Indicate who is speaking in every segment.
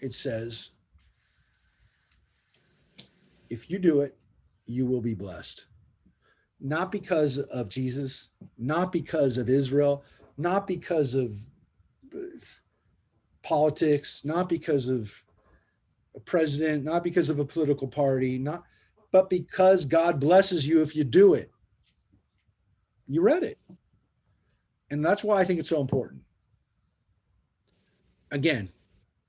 Speaker 1: it says, if you do it, you will be blessed. Not because of Jesus, not because of Israel, not because of politics, not because of a president, not because of a political party, but because God blesses you if you do it. You read it. And that's why I think it's so important. Again,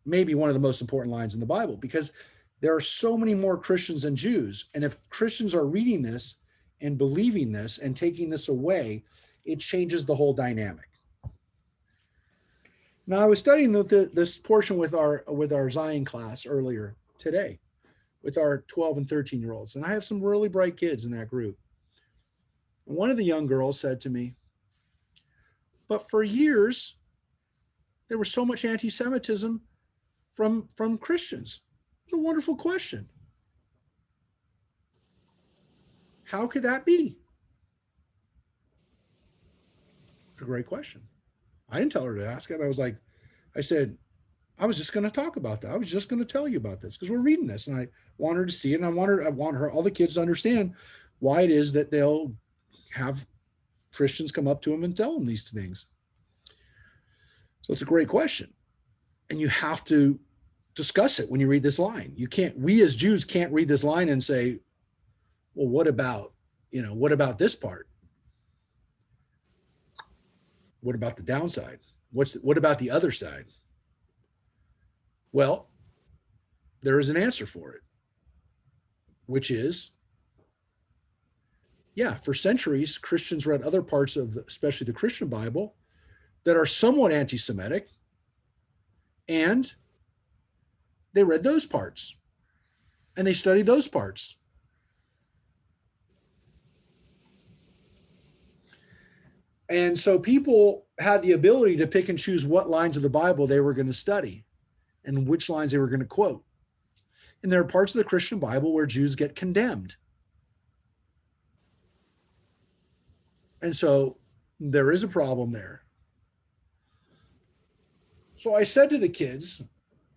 Speaker 1: maybe one of the most important lines in the Bible, because there are so many more Christians than Jews. And if Christians are reading this and believing this and taking this away, it changes the whole dynamic. Now, I was studying this portion with our Zion class earlier today with our 12 and 13-year-olds. And I have some really bright kids in that group. And one of the young girls said to me, but for years, there was so much anti-Semitism from Christians. It's a wonderful question. How could that be? It's a great question. I didn't tell her to ask it. I said, I was just going to talk about that. I was just going to tell you about this because we're reading this and I want her to see it. And I want her, all the kids to understand why it is that they'll have Christians come up to them and tell them these things. So it's a great question. And you have to discuss it when you read this line. We as Jews can't read this line and say, well, what about this part? What about the downside? What about the other side? Well, there is an answer for it, which is, yeah, for centuries, Christians read other parts of, especially the Christian Bible, that are somewhat anti-Semitic, and they read those parts, and they studied those parts. And so people had the ability to pick and choose what lines of the Bible they were going to study and which lines they were going to quote. And there are parts of the Christian Bible where Jews get condemned. And so there is a problem there. So I said to the kids,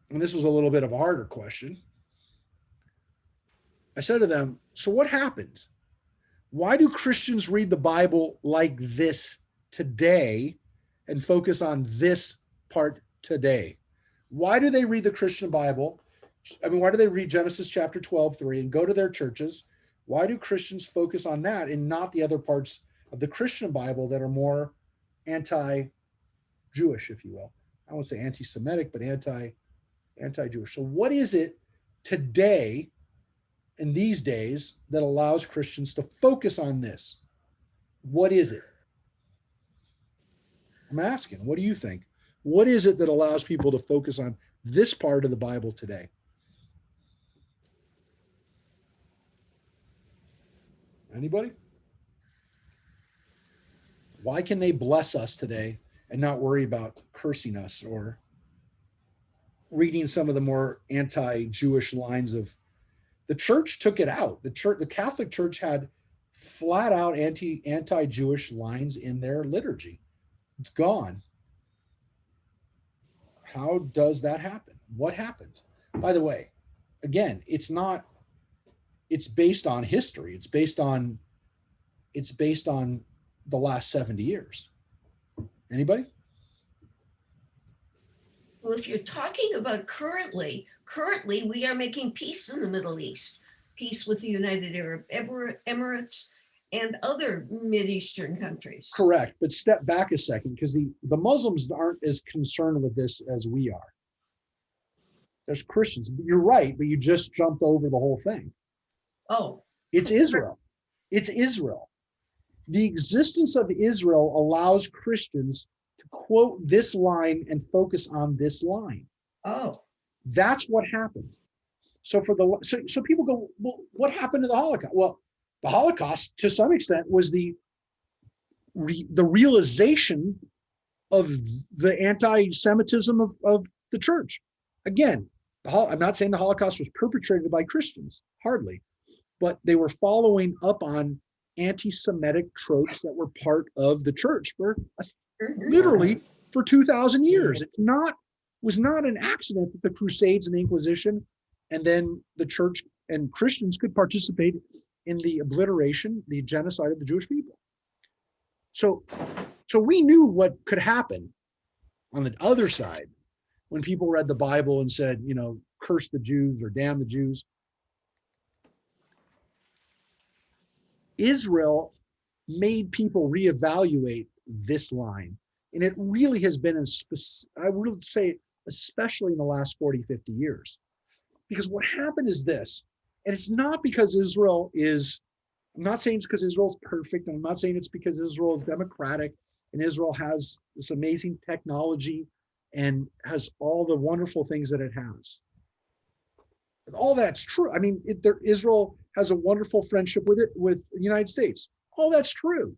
Speaker 1: and this was a little bit of a harder question, I said to them, so what happened? Why do Christians read the Bible like this today and focus on this part today? Why do they read the Christian Bible? Why do they read Genesis chapter 12:3 and go to their churches? Why do Christians focus on that and not the other parts of the Christian Bible that are more anti-Jewish, if you will? I won't say anti-Semitic, but anti-Jewish. So what is it today in these days that allows Christians to focus on this? What is it? I'm asking, what do you think? What is it that allows people to focus on this part of the Bible today? Anybody? Why can they bless us today and not worry about cursing us or reading some of the more anti-Jewish lines of the church took it out. The Catholic Church had flat out anti-Jewish lines in their liturgy. It's gone. How does that happen? What happened? By the way, again, it's based on history. It's based on the last 70 years. Anybody?
Speaker 2: Well, if you're talking about currently we are making peace in the Middle East, peace with the United Arab Emirates and other Mideastern countries.
Speaker 1: Correct, but step back a second, because the Muslims aren't as concerned with this as we are. There's Christians. You're right, but you just jumped over the whole thing.
Speaker 2: Oh.
Speaker 1: It's Israel. It's Israel. The existence of Israel allows Christians to quote this line and focus on this line.
Speaker 2: Oh.
Speaker 1: That's what happened. So people go, well, what happened to the Holocaust? Well, the Holocaust, to some extent, was the realization of the anti-Semitism of the church. Again, I'm not saying the Holocaust was perpetrated by Christians, hardly, but they were following up on anti-Semitic tropes that were part of the church for literally for 2,000 years. It's not was not an accident that the Crusades and the Inquisition and then the church and Christians could participate in the obliteration, the genocide of the Jewish people. So we knew what could happen on the other side when people read the Bible and said, curse the Jews or damn the Jews. Israel made people reevaluate this line. And it really has been, I would say, especially in the last 40, 50 years. Because what happened is this, and it's not because Israel is, I'm not saying it's because Israel's perfect, and I'm not saying it's because Israel is democratic and Israel has this amazing technology and has all the wonderful things that it has. All that's true. I mean, Israel has a wonderful friendship with the United States. All that's true.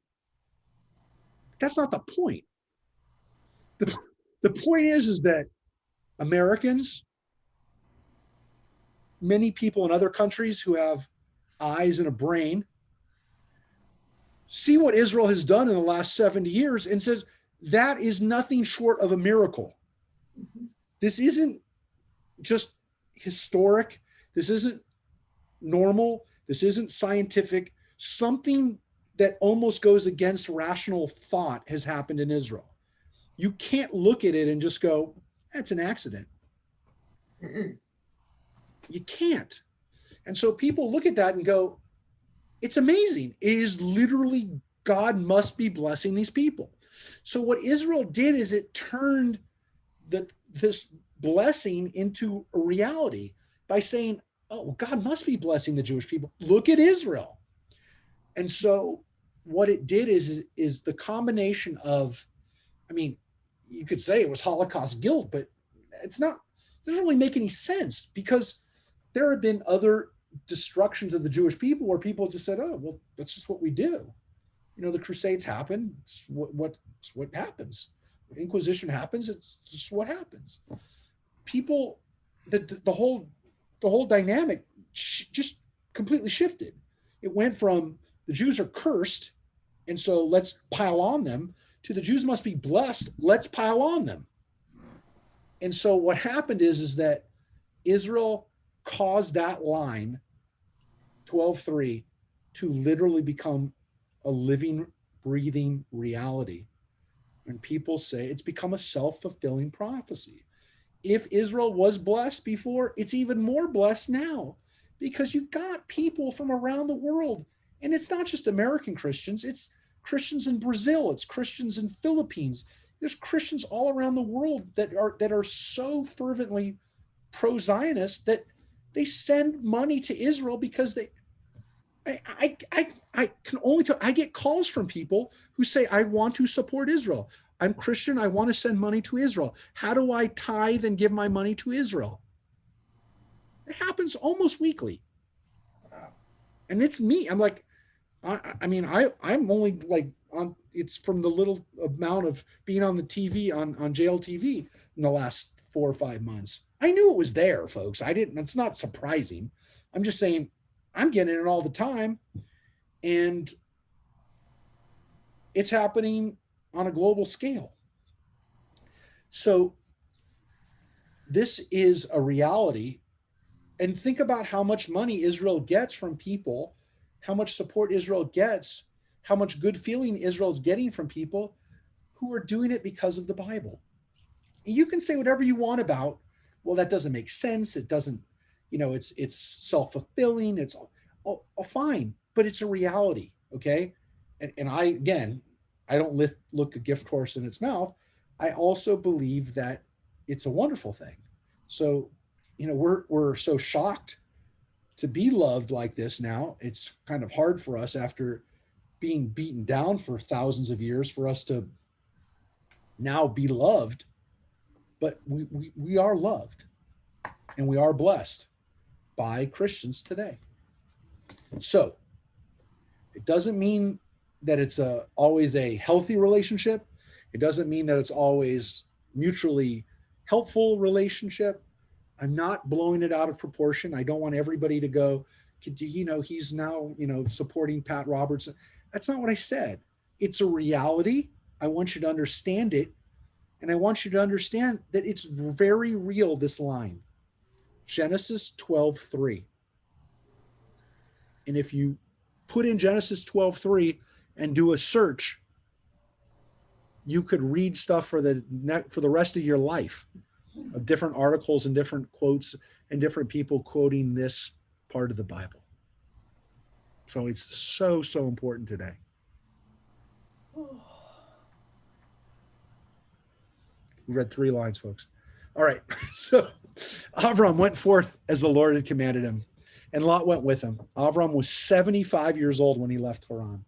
Speaker 1: That's not the point. The point is that Americans, many people in other countries who have eyes and a brain, see what Israel has done in the last 70 years and says, that is nothing short of a miracle. This isn't just historic. This isn't normal. This isn't scientific. Something that almost goes against rational thought has happened in Israel. You can't look at it and just go, that's an accident. You can't. And so people look at that and go, it's amazing. It is literally, God must be blessing these people. So what Israel did is it turned this blessing into a reality by saying, oh, God must be blessing the Jewish people. Look at Israel. And so what it did is the combination of, I mean, you could say it was Holocaust guilt, but it doesn't really make any sense, because there have been other destructions of the Jewish people where people just said, oh, well, that's just what we do. The Crusades happen. It's what happens. Inquisition happens. It's just what happens. People, the whole dynamic just completely shifted. It went from the Jews are cursed, and so let's pile on them, to the Jews must be blessed, let's pile on them. And so what happened is that Israel caused that line, 12:3, to literally become a living, breathing reality. And people say it's become a self-fulfilling prophecy. If Israel was blessed before, it's even more blessed now, because you've got people from around the world. And it's not just American Christians, it's Christians in Brazil, it's Christians in Philippines. There's Christians all around the world that are so fervently pro-Zionist that they send money to Israel because I can only tell, I get calls from people who say, I want to support Israel. I'm Christian, I want to send money to Israel. How do I tithe and give my money to Israel? It happens almost weekly. And it's me. I'm like, I'm only like on, it's from the little amount of being on the TV on JLTV in the last 4 or 5 months. I knew it was there, folks. It's not surprising. I'm just saying I'm getting it all the time. And it's happening on a global scale. So this is a reality. And think about how much money Israel gets from people, how much support Israel gets, how much good feeling Israel's getting from people who are doing it because of the Bible. And you can say whatever you want about, well, that doesn't make sense. It doesn't, it's self-fulfilling. It's all fine, but it's a reality. Okay. And I don't look a gift horse in its mouth. I also believe that it's a wonderful thing. So, we're so shocked to be loved like this now. It's kind of hard for us, after being beaten down for thousands of years, for us to now be loved. But we are loved, and we are blessed by Christians today. So it doesn't mean that it's always a healthy relationship. It doesn't mean that it's always mutually helpful relationship. I'm not blowing it out of proportion. I don't want everybody to go, he's now, supporting Pat Robertson. That's not what I said. It's a reality. I want you to understand it. And I want you to understand that it's very real, this line. Genesis 12:3. And if you put in Genesis 12:3 and do a search, you could read stuff for the rest of your life of different articles and different quotes and different people quoting this part of the Bible. So it's so, so important today. We read 3 lines, folks. All right. So Avram went forth as the Lord had commanded him, and Lot went with him. Avram was 75 years old when he left Haran.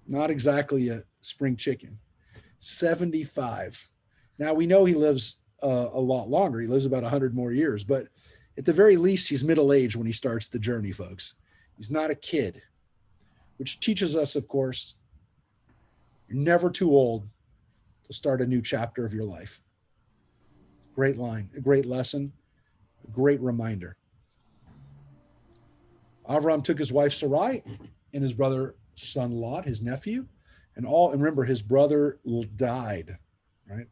Speaker 1: Not exactly a spring chicken. 75. Now we know he lives a lot longer. He lives about 100 more years, but at the very least, he's middle-aged when he starts the journey, folks. He's not a kid, which teaches us, of course, you're never too old to start a new chapter of your life. Great line, a great lesson, a great reminder. Avram took his wife Sarai and his brother son Lot, his nephew, and remember, his brother died, right?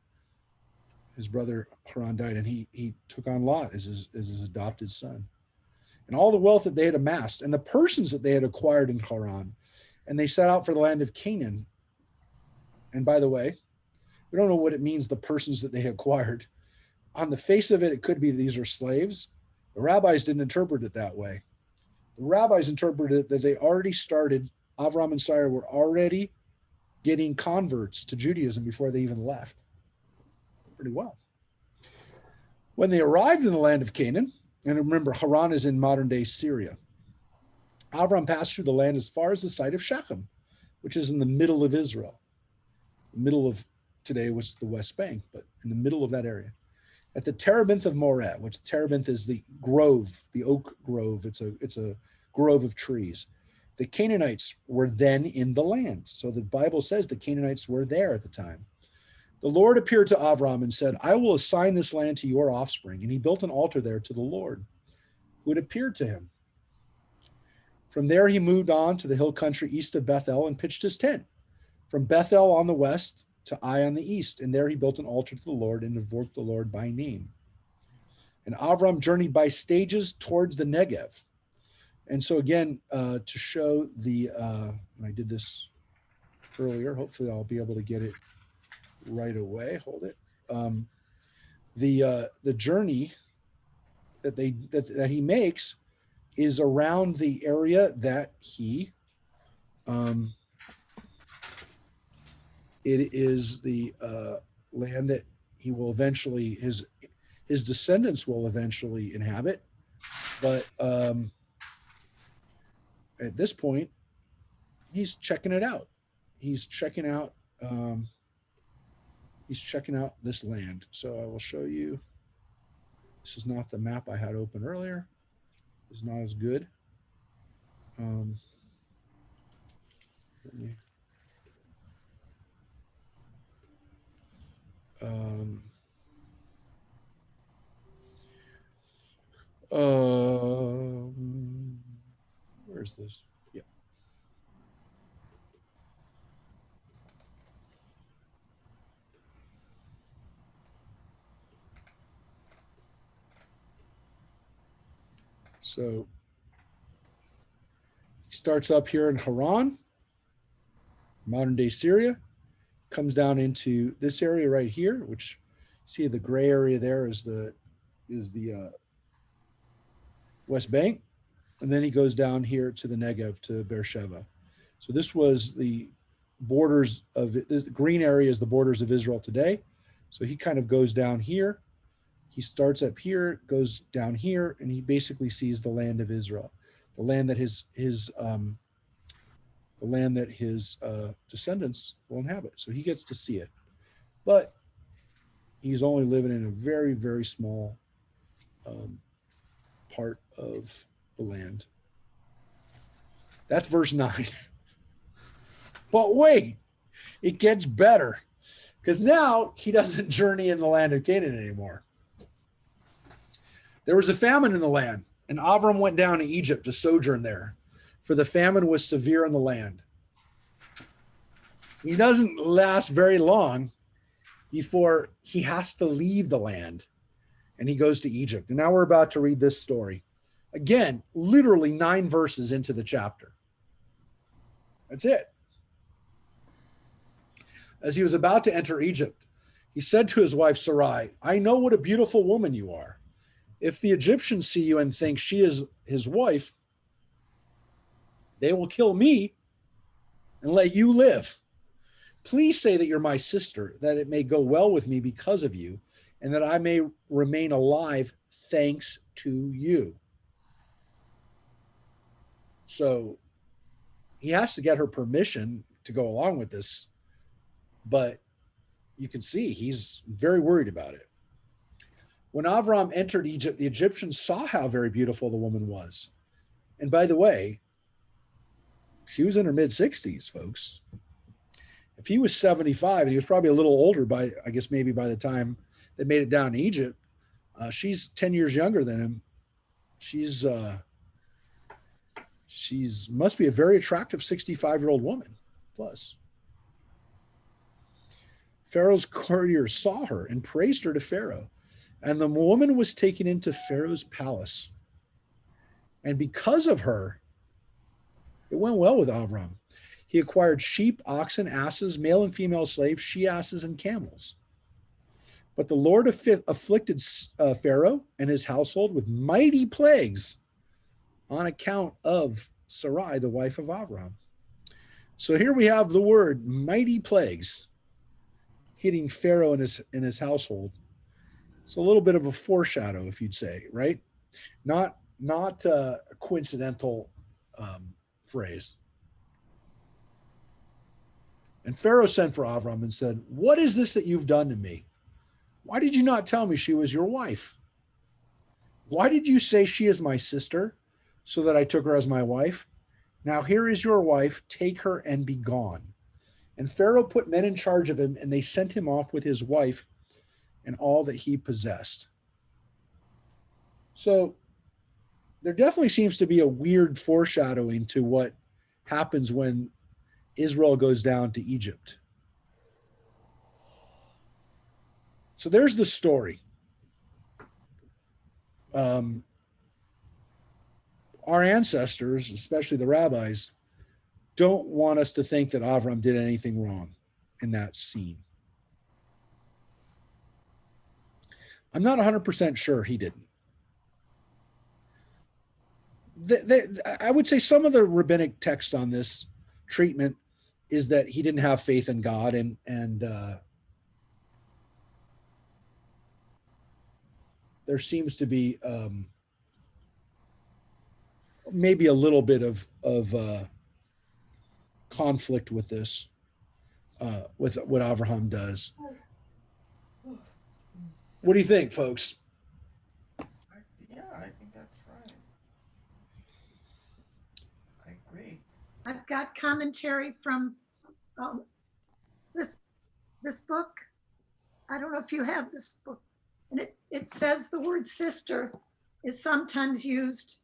Speaker 1: His brother Haran died, and he took on Lot as his adopted son. And all the wealth that they had amassed and the persons that they had acquired in Haran, and they set out for the land of Canaan. And by the way, we don't know what it means, the persons that they acquired. On the face of it, it could be these are slaves. The rabbis didn't interpret it that way. The rabbis interpreted it that they already started, Avram and Sarah were already getting converts to Judaism before they even left. Pretty well. When they arrived in the land of Canaan, and remember, Haran is in modern-day Syria, Avram passed through the land as far as the site of Shechem, which is in the middle of Israel. The middle of today was the West Bank, but in the middle of that area. At the Terebinth of Moreh, which Terebinth is the grove, the oak grove. It's a grove of trees. The Canaanites were then in the land. So the Bible says the Canaanites were there at the time. The Lord appeared to Avram and said, I will assign this land to your offspring. And he built an altar there to the Lord, who had appeared to him. From there, he moved on to the hill country east of Bethel and pitched his tent. From Bethel on the west to Ai on the east. And there he built an altar to the Lord and invoked the Lord by name. And Avram journeyed by stages towards the Negev. And so again, to show and I did this earlier, hopefully I'll be able to get it right away. Hold it. The journey that he makes is around the area that he it is the land that he will eventually his descendants will eventually inhabit, but at this point he's checking it out. He's checking out this land. So I will show you. This is not the map I had open earlier. It's not as good. Let me, where's this? Yeah. So he starts up here in Haran, modern day Syria, comes down into this area right here, which see the gray area there is the West Bank. And then he goes down here to the Negev, to Beersheba. So this was the borders of it. The green area is the borders of Israel today. So he kind of goes down here. He starts up here, goes down here, and he basically sees the land of Israel, the land that his descendants will inhabit. So he gets to see it, but he's only living in a very, very small part of the land. That's verse 9. But wait, it gets better, because now he doesn't journey in the land of Canaan anymore. There was a famine in the land, and Avram went down to Egypt to sojourn there, for the famine was severe in the land. He doesn't last very long before he has to leave the land, and he goes to Egypt. And now we're about to read this story. Again, literally 9 verses into the chapter. That's it. As he was about to enter Egypt, he said to his wife Sarai, I know what a beautiful woman you are. If the Egyptians see you and think she is his wife, they will kill me and let you live. Please say that you're my sister, that it may go well with me because of you, and that I may remain alive thanks to you. So he has to get her permission to go along with this, but you can see he's very worried about it. When Avram entered Egypt, the Egyptians saw how very beautiful the woman was. And by the way, she was in her mid 60s, folks. If he was 75, and he was probably a little older by, I guess, maybe by the time they made it down to Egypt, she's 10 years younger than him. She's must be a very attractive 65-year-old woman. Plus, Pharaoh's courtiers saw her and praised her to Pharaoh. And the woman was taken into Pharaoh's palace. And because of her, it went well with Avram. He acquired sheep, oxen, asses, male and female slaves, she-asses, and camels. But the Lord afflicted Pharaoh and his household with mighty plagues on account of Sarai, the wife of Avram. So here we have the word mighty plagues hitting Pharaoh and his household. It's a little bit of a foreshadow, if you'd say, right? Not a coincidental phrase. And Pharaoh sent for Avram and said, what is this that you've done to me? Why did you not tell me she was your wife? Why did you say she is my sister, so that I took her as my wife? Now here is your wife, take her and be gone. And Pharaoh put men in charge of him, and they sent him off with his wife and all that he possessed. So there definitely seems to be a weird foreshadowing to what happens when Israel goes down to Egypt. So there's the story. Our ancestors, especially the rabbis, don't want us to think that Avram did anything wrong in that scene. I'm not 100% sure he didn't. I would say some of the rabbinic text on this treatment is that he didn't have faith in God, and there seems to be maybe a little bit of conflict with this, with what Abraham does. What do you think, folks?
Speaker 3: Yeah, I think that's right. I agree.
Speaker 4: I've got commentary from this book. I don't know if you have this book, and it says the word sister is sometimes used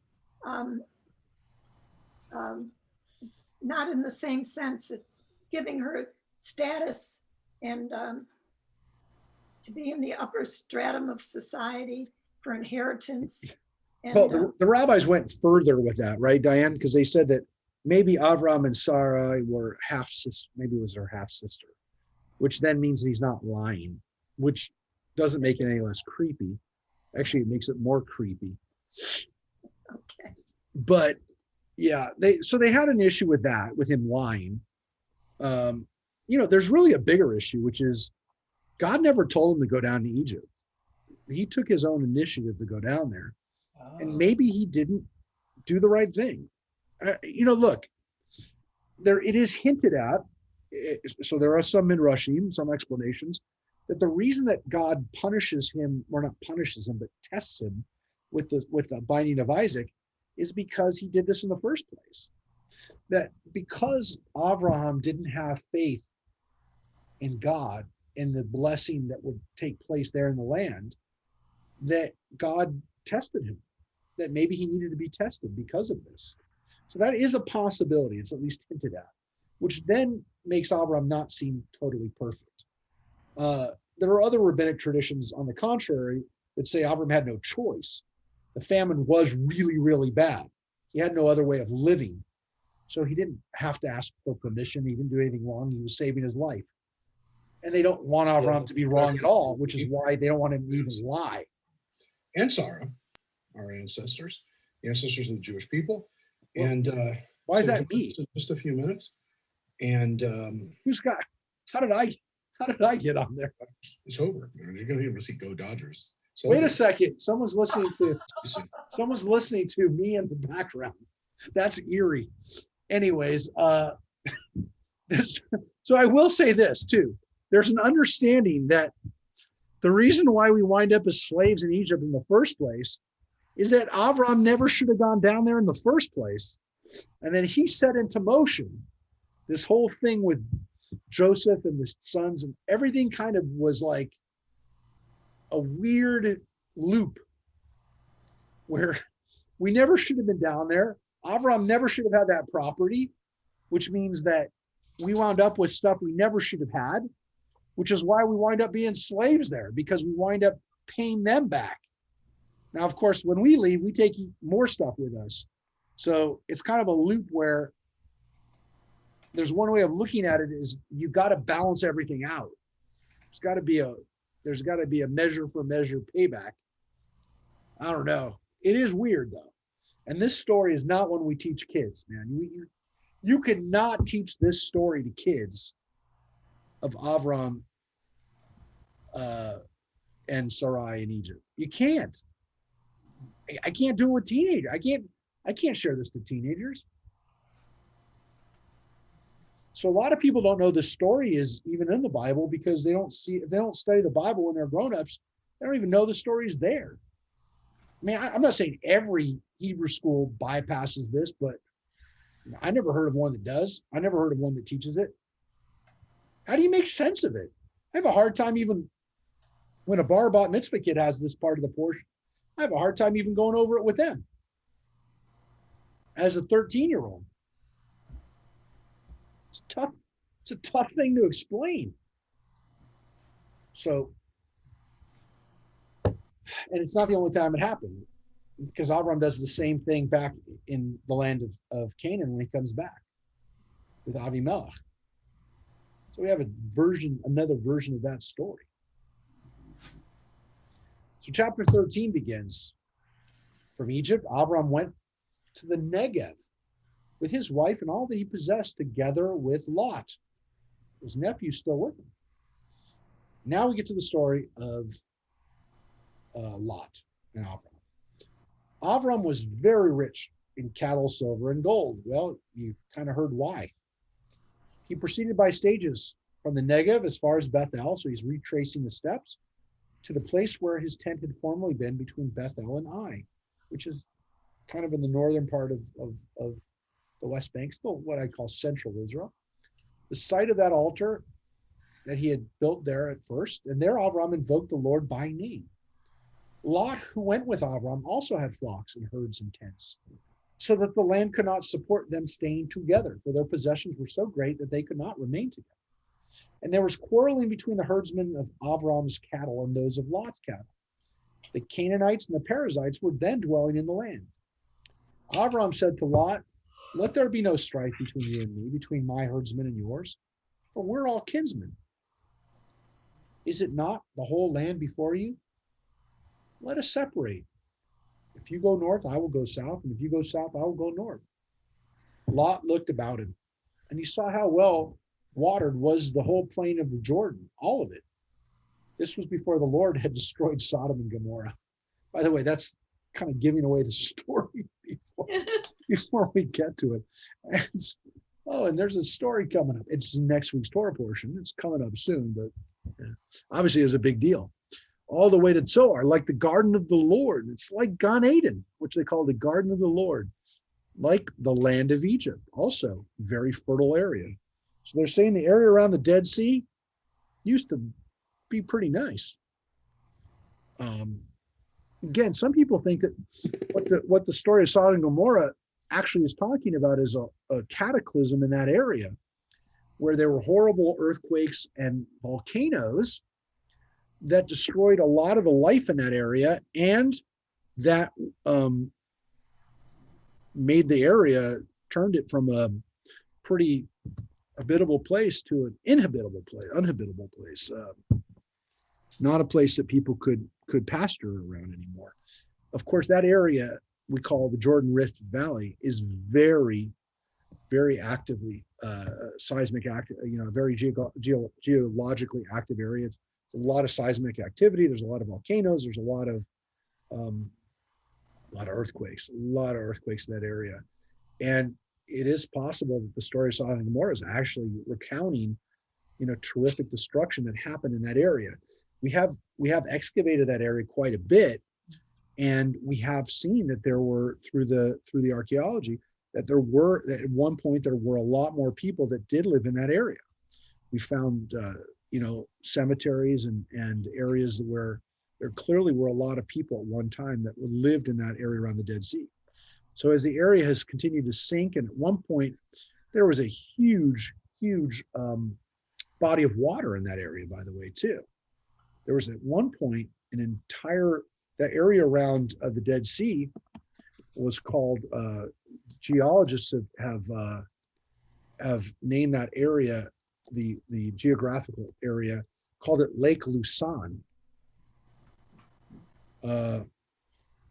Speaker 4: not in the same sense. It's giving her status and to be in the upper stratum of society for inheritance. And,
Speaker 1: well, the rabbis went further with that, right, Diane? Because they said that maybe Avram and Sarai were half sister, maybe it was her half sister, which then means he's not lying, which doesn't make it any less creepy. Actually, it makes it more creepy.
Speaker 4: okay.
Speaker 1: But yeah, they had an issue with that, with him lying. There's really a bigger issue, which is God never told him to go down to Egypt. He took his own initiative to go down there.
Speaker 3: Oh.
Speaker 1: And maybe he didn't do the right thing. Look, it is hinted at. So there are some midrashim, some explanations, that the reason that God punishes him, or not punishes him, but tests him with the binding of Isaac, is because he did this in the first place. That because Abraham didn't have faith in God and the blessing that would take place there in the land, that God tested him, that maybe he needed to be tested because of this. So that is a possibility. It's at least hinted at, which then makes Avram not seem totally perfect. There are other rabbinic traditions on the contrary that say Avram had no choice. The famine was really, really bad. He had no other way of living. So he didn't have to ask for permission. He didn't do anything wrong. He was saving his life. And they don't want Avram to be wrong at all, which is why they don't want him to even lie.
Speaker 5: And Sarah, our ancestors, the ancestors of the Jewish people. And
Speaker 1: why is that me?
Speaker 5: Just a few minutes. And
Speaker 1: how did I get on there?
Speaker 5: It's over. You're going to see Go Dodgers.
Speaker 1: Wait a second. Someone's listening to me in the background. That's eerie. Anyways, so I will say this too. There's an understanding that the reason why we wind up as slaves in Egypt in the first place is that Avram never should have gone down there in the first place. And then he set into motion this whole thing with Joseph and the sons, and everything kind of was like a weird loop where we never should have been down there. Avram never should have had that property, which means that we wound up with stuff we never should have had, which is why we wind up being slaves there, because we wind up paying them back. Now, of course, when we leave, we take more stuff with us. So it's kind of a loop where there's one way of looking at it is you've got to balance everything out. There's got to be a measure for measure payback. I don't know. It is weird though. And this story is not one we teach kids, man. You could not teach this story to kids of Avram and Sarai in Egypt. You can't. I can't do it with teenagers. I can't share this to teenagers. So a lot of people don't know the story is even in the Bible because they don't study the Bible when they're grown-ups. They don't even know the story is there. I mean, I'm not saying every Hebrew school bypasses this, but I never heard of one that does. I never heard of one that teaches it. How do you make sense of it? I have a hard time even when a bar bat mitzvah kid has this part of the portion. I have a hard time even going over it with them as a 13-year-old. It's a tough thing to explain. So, and it's not the only time it happened, because Avram does the same thing back in the land of Canaan when he comes back with Avimelech. So we have another version of that story. So chapter 13 begins. From Egypt, Avram went to the Negev with his wife and all that he possessed, together with Lot, his nephew, still with him. Now we get to the story of Lot and Avram. Avram was very rich in cattle, silver, and gold. Well, you kind of heard why. He proceeded by stages from the Negev as far as Bethel, so he's retracing the steps, to the place where his tent had formerly been between Bethel and Ai, which is kind of in the northern part of the West Bank, still what I call central Israel. The site of that altar that he had built there at first, and there Avram invoked the Lord by name. Lot, who went with Avram, also had flocks and herds and tents, so that the land could not support them staying together, for their possessions were so great that they could not remain together. And there was quarreling between the herdsmen of Avram's cattle and those of Lot's cattle. The Canaanites and the Perizzites were then dwelling in the land. Avram said to Lot, "Let there be no strife between you and me, between my herdsmen and yours, for we're all kinsmen. Is it not the whole land before you? Let us separate. If you go north, I will go south, and if you go south, I will go north." Lot looked about him, and he saw how well watered was the whole plain of the Jordan, all of it. This was before the Lord had destroyed Sodom and Gomorrah. By the way, that's kind of giving away the story before we get to it. And there's a story coming up. It's next week's Torah portion. It's coming up soon, but obviously it was a big deal. All the way to Zoar, like the garden of the Lord. It's like Gan Eden, which they call the garden of the Lord, like the land of Egypt, also very fertile area. So they're saying the area around the Dead Sea used to be pretty nice. Again, some people think that what the story of Sodom and Gomorrah actually is talking about is a cataclysm in that area, where there were horrible earthquakes and volcanoes that destroyed a lot of the life in that area, and that made the area, turned it from a pretty habitable place to an uninhabitable place, not a place that people could pasture around anymore. Of course, that area we call the Jordan Rift Valley is very, very actively seismic active, very geologically active area. It's a lot of seismic activity. There's a lot of volcanoes. There's a lot of earthquakes, in that area. And it is possible that the story of Sodom and Gomorrah is actually recounting, terrific destruction that happened in that area. We have excavated that area quite a bit, and we have seen that there were through the archaeology that at one point there were a lot more people that did live in that area. We found cemeteries and areas where there clearly were a lot of people at one time that lived in that area around the Dead Sea. So as the area has continued to sink, and at one point there was a huge body of water in that area, by the way, too. There was at one point that area around the Dead Sea was called, geologists have named that area, the geographical area, called it Lake Lusan.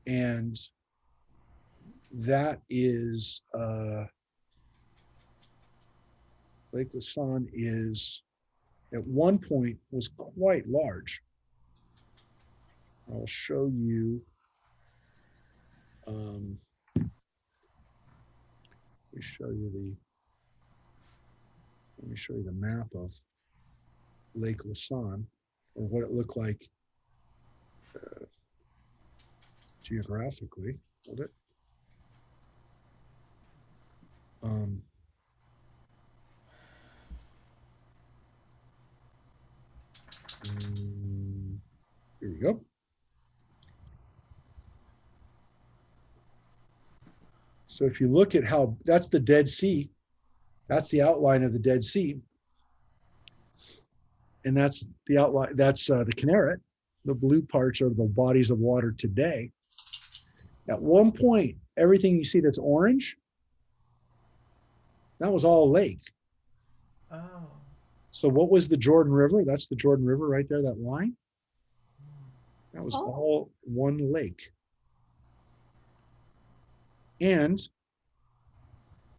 Speaker 1: And that is, Lake Lusan is, at one point, was quite large. I'll show you. Let me show you the map of Lake Lusan, or what it looked like geographically. Hold it. Here we go. So if you look at how, that's the Dead Sea, that's the outline of the Dead Sea. And that's the outline, that's the Kinneret. The blue parts are the bodies of water today. At one point, everything you see that's orange, that was all lake.
Speaker 3: Oh.
Speaker 1: So what was the Jordan River? That's the Jordan River right there, that line. That was all one lake. And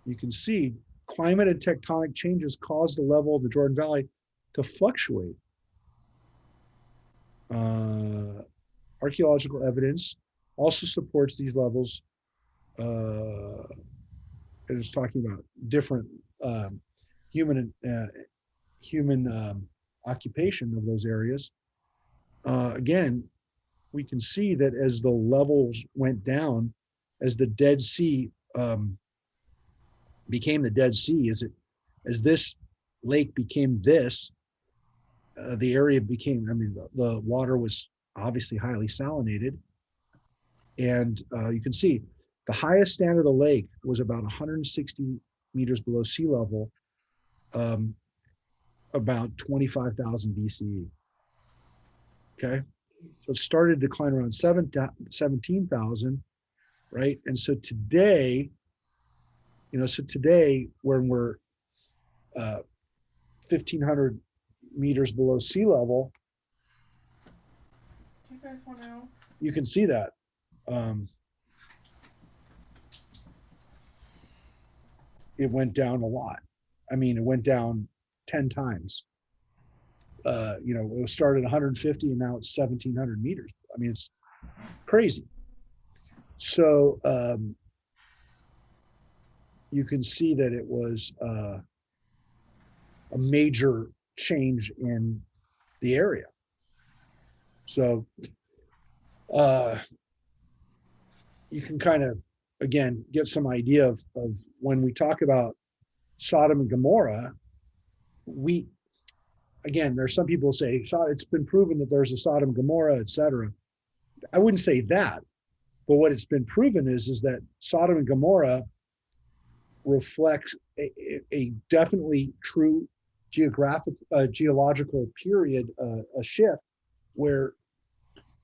Speaker 1: you can see climate and tectonic changes caused the level of the Jordan Valley to fluctuate. Archaeological evidence also supports these levels. It's talking about different human occupation of those areas. Again, we can see that as the levels went down, as the Dead Sea became the Dead Sea, as this lake became this, the area became, the water was obviously highly salinated. And you can see the highest stand of the lake was about 160 meters below sea level, about 25,000 BCE. Okay. So it started to decline around 17,000, right? And so today, when we're 1,500 meters below sea level,
Speaker 3: Do you guys want to know?
Speaker 1: you can see that. It went down a lot. It went down 10 times. It started 150 and now it's 1,700 meters. It's crazy. So you can see that it was a major change in the area. So you can kind of, again, get some idea of when we talk about Sodom and Gomorrah, there's some people say it's been proven that there's a Sodom and Gomorrah, etc. I wouldn't say that, but what it's been proven is that Sodom and Gomorrah reflects a definitely true geological period, a shift where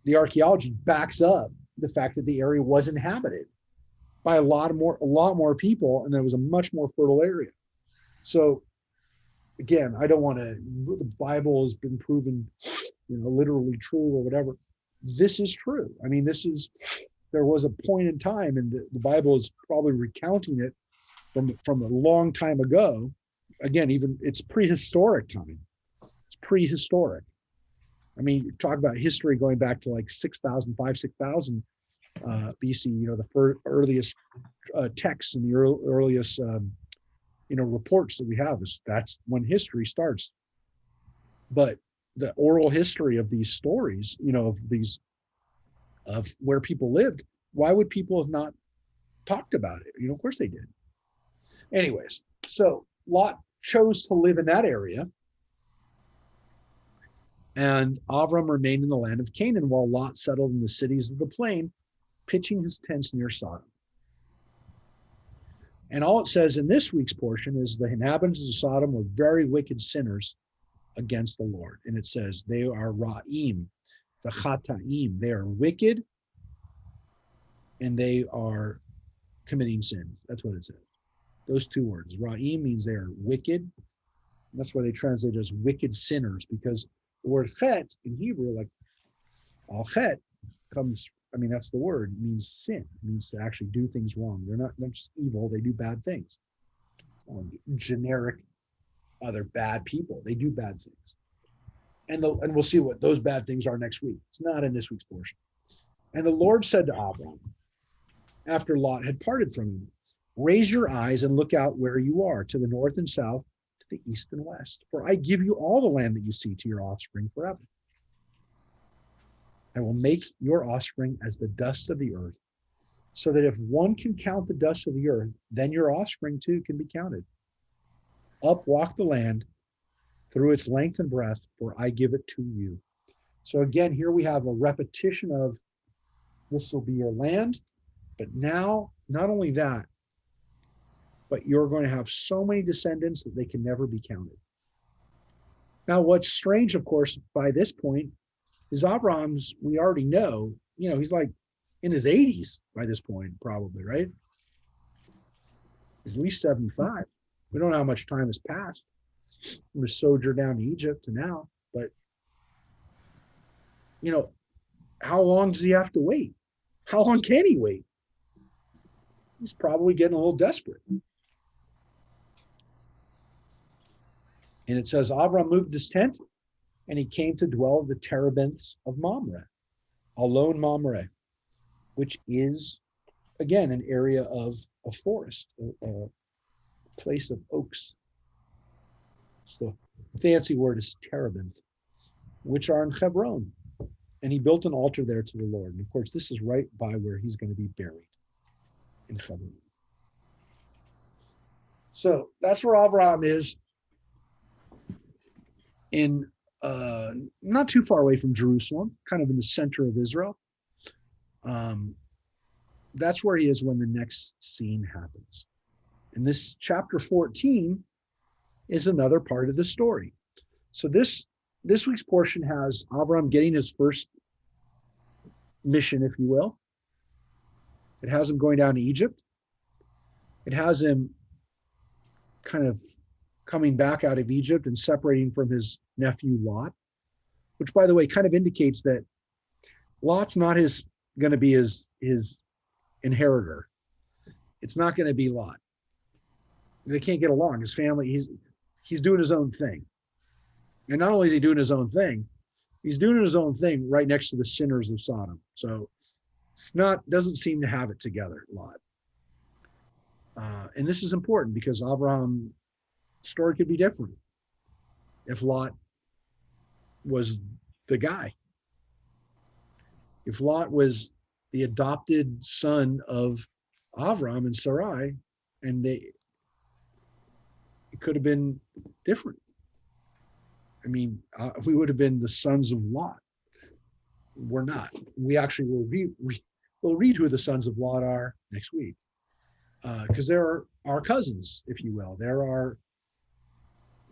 Speaker 1: the archaeology backs up the fact that the area was inhabited by a lot more people, and there was a much more fertile area. So again, I don't want to, the Bible has been proven, literally true or whatever. This is true. I mean, there was a point in time, and the Bible is probably recounting it from a long time ago. Again, even it's prehistoric time. It's prehistoric. I mean, talk about history going back to like 6,000 BC, the earliest texts and the earliest, reports that we have that's when history starts. But the oral history of these stories, of where people lived, why would people have not talked about it? Of course they did. Anyways, so Lot chose to live in that area, and Avram remained in the land of Canaan, while Lot settled in the cities of the plain, pitching his tents near Sodom. And all it says in this week's portion is the inhabitants of Sodom were very wicked sinners against the Lord. And it says they are Ra'im, the Chataim. They are wicked, and they are committing sins. That's what it says. Those two words. Ra'im means they are wicked. That's why they translate as wicked sinners, because the word chet in Hebrew, like al chet, comes, that's the word, it means sin. It means to actually do things wrong. They're not just evil, they do bad things. Generic, they're bad people. They do bad things. And we'll see what those bad things are next week. It's not in this week's portion. And the Lord said to Abram, after Lot had parted from him, raise your eyes and look out where you are, to the north and south, to the east and west. For I give you all the land that you see to your offspring forever. I will make your offspring as the dust of the earth, so that if one can count the dust of the earth, then your offspring too can be counted. Up, walk the land through its length and breadth, for I give it to you. So again, here we have a repetition of this will be your land, but now, not only that, but you're going to have so many descendants that they can never be counted. Now, what's strange, of course, by this point, is Abraham's, we already know, he's like in his 80s by this point, probably, right? He's at least 75. We don't know how much time has passed from his sojourn down to Egypt to now, but, how long does he have to wait? How long can he wait? He's probably getting a little desperate. And it says, Abram moved his tent, and he came to dwell in the terebinths of Mamre, Alon Mamre, which is, again, an area of a forest, a place of oaks. So the fancy word is terebinth, which are in Hebron. And he built an altar there to the Lord. And of course, this is right by where he's going to be buried, in Hebron. So that's where Abraham is, in not too far away from Jerusalem, kind of in the center of Israel. That's where he is when the next scene happens. And this chapter 14 is another part of the story. So this week's portion has Abraham getting his first mission, if you will. It has him going down to Egypt. It has him kind of coming back out of Egypt and separating from his nephew Lot, which, by the way, kind of indicates that Lot's not going to be his inheritor. It's not going to be Lot. They can't get along. His family, he's doing his own thing. And not only is he doing his own thing, he's doing his own thing right next to the sinners of Sodom. So doesn't seem to have it together, Lot. And this is important because Abraham's story could be different if Lot was the guy. If Lot was the adopted son of Avram and Sarai, and it could have been different. I mean, we would have been the sons of Lot. We're not. We actually we'll read who the sons of Lot are next week, because they're our cousins, if you will. They're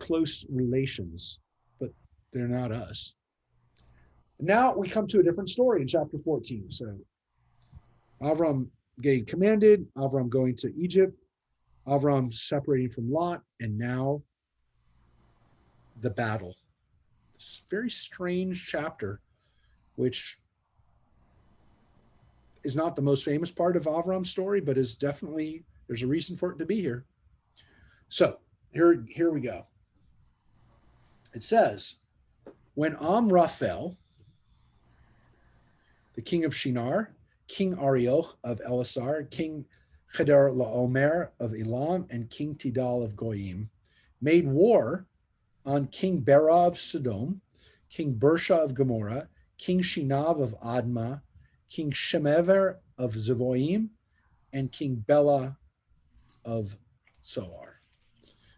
Speaker 1: close relations, but they're not us. Now we come to a different story in chapter 14. So Avram getting commanded, Avram going to Egypt, Avram separating from Lot, and now the battle. It's a very strange chapter, which is not the most famous part of Avram's story, but is definitely, there's a reason for it to be here. So here we go. It says, when Amraphel, the king of Shinar, King Arioch of Elasar, King Cheder Laomer of Elam, and King Tidal of Goyim, made war on King Bera of Sodom, King Bersha of Gomorrah, King Shinav of Admah, King Shemever of Zavoim, and King Bela of Zoar.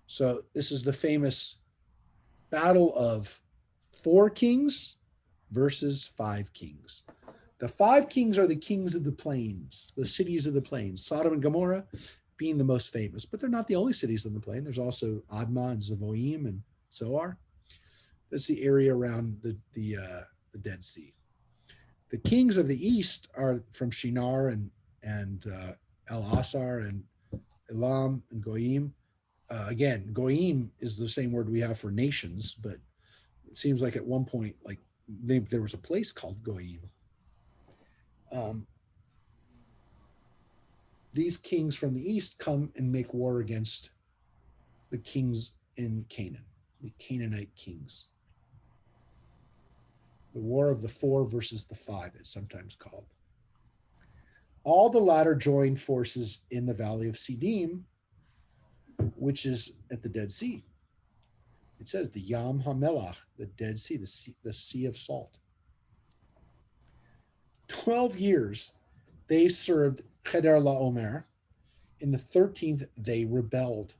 Speaker 1: So this is the famous battle of 4 kings versus 5 kings. The 5 kings are the kings of the plains, the cities of the plains, Sodom and Gomorrah being the most famous, but they're not the only cities on the plain. There's also Admah and Zavoim and Zoar. That's the area around the Dead Sea. The kings of the east are from Shinar and El Asar and Elam and Goyim. Again, Goyim is the same word we have for nations, but it seems like at one point, like there was a place called Goyim. These kings from the east come and make war against the kings in Canaan, the Canaanite kings. The war of the 4 versus the 5 is sometimes called. All the latter joined forces in the valley of Siddim, which is at the Dead Sea. It says the Yam HaMelach, the Dead Sea, the sea of salt. 12 years they served Cheder Laomer. In the 13th, they rebelled.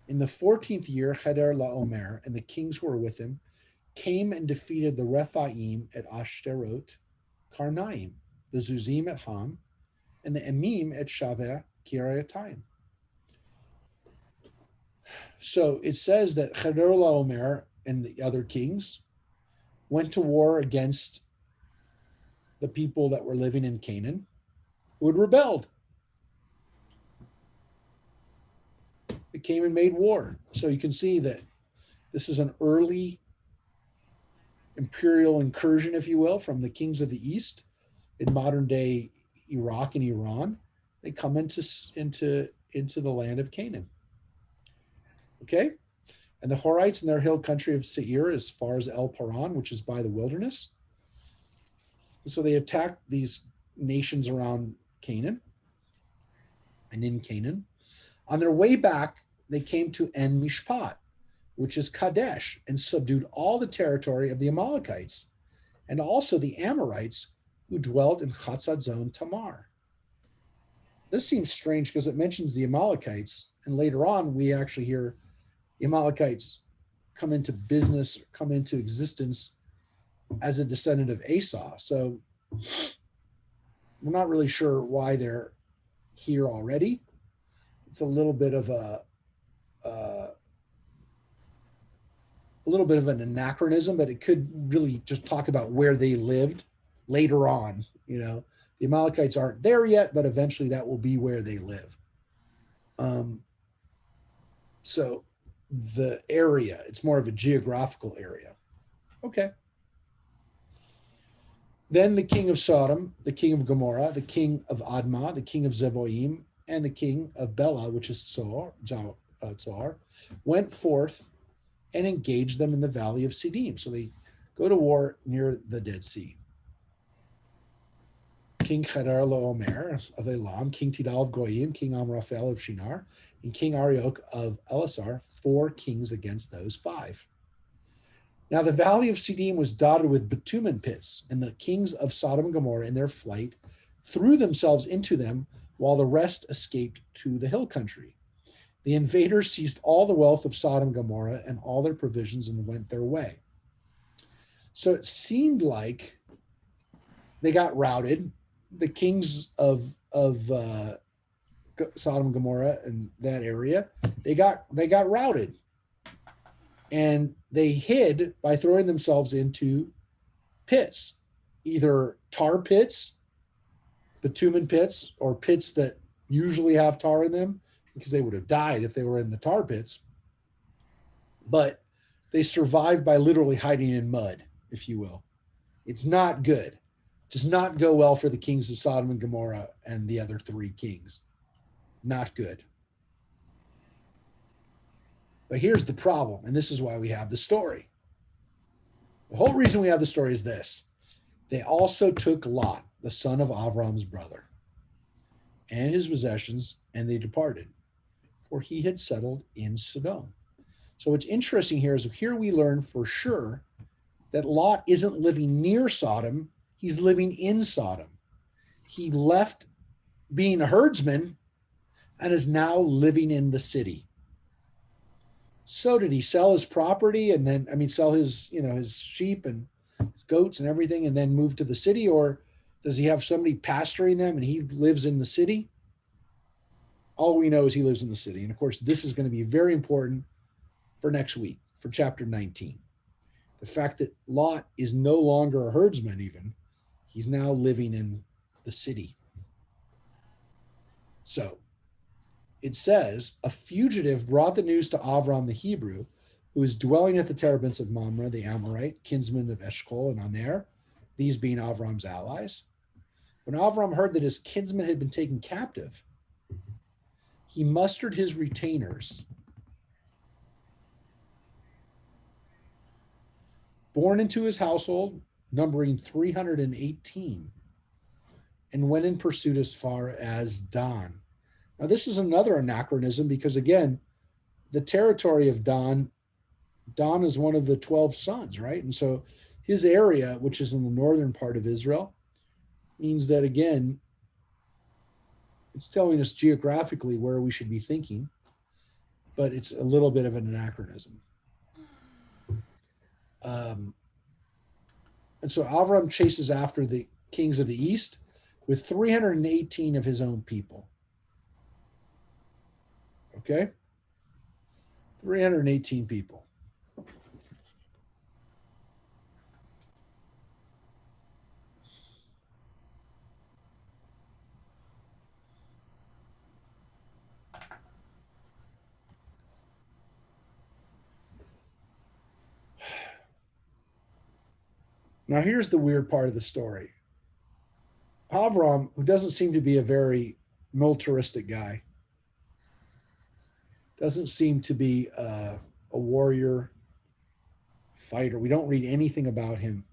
Speaker 1: In the 14th year, Cheder Laomer and the kings who were with him came and defeated the Rephaim at Ashterot Karnaim, the Zuzim at Ham, and the Emim at Shaveh Kiriatayim. So it says that Cheder Laomer and the other kings went to war against the people that were living in Canaan who had rebelled. They came and made war. So you can see that this is an early imperial incursion, if you will, from the kings of the east in modern day Iraq and Iran. They come into the land of Canaan. Okay? And the Horites in their hill country of Seir as far as El Paran, which is by the wilderness. So they attacked these nations around Canaan and in Canaan. On their way back, they came to En Mishpat, which is Kadesh, and subdued all the territory of the Amalekites and also the Amorites who dwelt in Chatzadzon Tamar. This seems strange because it mentions the Amalekites, and later on we actually hear the Amalekites come into business, come into existence as a descendant of Esau. So we're not really sure why they're here already. It's a little bit of an anachronism, but it could really just talk about where they lived later on. You know, the Amalekites aren't there yet, but eventually that will be where they live. So the area, it's more of a geographical area. Okay. Then the king of Sodom, the king of Gomorrah, the king of Admah, the king of Zeboim, and the king of Bela, which is Zoar, went forth and engaged them in the valley of Siddim. So they go to war near the Dead Sea. King Cheder Laomer of Elam, King Tidal of Goyim, King Amraphel of Shinar, and King Arioch of Elasar, 4 kings against those 5. Now the valley of Siddim was dotted with bitumen pits, and the kings of Sodom and Gomorrah in their flight threw themselves into them, while the rest escaped to the hill country. The invaders seized all the wealth of Sodom and Gomorrah and all their provisions and went their way. So it seemed like they got routed. The kings of Sodom and Gomorrah and that area, they got routed. And they hid by throwing themselves into pits, either tar pits, bitumen pits, or pits that usually have tar in them, because they would have died if they were in the tar pits. But they survived by literally hiding in mud, if you will. It's not good. Does not go well for the kings of Sodom and Gomorrah and the other three kings. Not good. But here's the problem, and this is why we have the story. The whole reason we have the story is this. They also took Lot, the son of Avram's brother, and his possessions, and they departed, for he had settled in Sodom. So what's interesting here is here we learn for sure that Lot isn't living near Sodom, he's living in Sodom. He left being a herdsman and is now living in the city. So did he sell his property and then, sell his, his sheep and his goats and everything and then move to the city? Or does he have somebody pasturing them and he lives in the city? All we know is he lives in the city. And of course, this is going to be very important for next week, for chapter 19. The fact that Lot is no longer a herdsman even, he's now living in the city. So it says, a fugitive brought the news to Avram the Hebrew, who was dwelling at the terebinths of Mamre, the Amorite, kinsman of Eshcol and Aner, these being Avram's allies. When Avram heard that his kinsman had been taken captive, he mustered his retainers, born into his household, numbering 318, and went in pursuit as far as Dan. Now, this is another anachronism because, again, the territory of Dan is one of the 12 sons, right? And so his area, which is in the northern part of Israel, means that, again, it's telling us geographically where we should be thinking, but it's a little bit of an anachronism. And so Avram chases after the kings of the east with 318 of his own people. Okay? 318 people. Now, here's the weird part of the story. Avram, who doesn't seem to be a very militaristic guy, doesn't seem to be a warrior fighter. We don't read anything about him.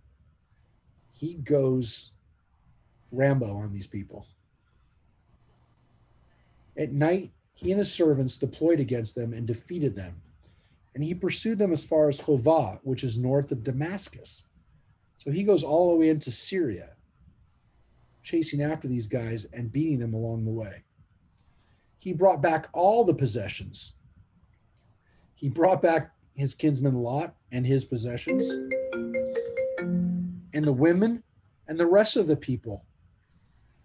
Speaker 1: He goes Rambo on these people. At night, he and his servants deployed against them and defeated them. And he pursued them as far as Hovah, which is north of Damascus. So he goes all the way into Syria, chasing after these guys and beating them along the way. He brought back all the possessions. He brought back his kinsman Lot and his possessions, and the women and the rest of the people,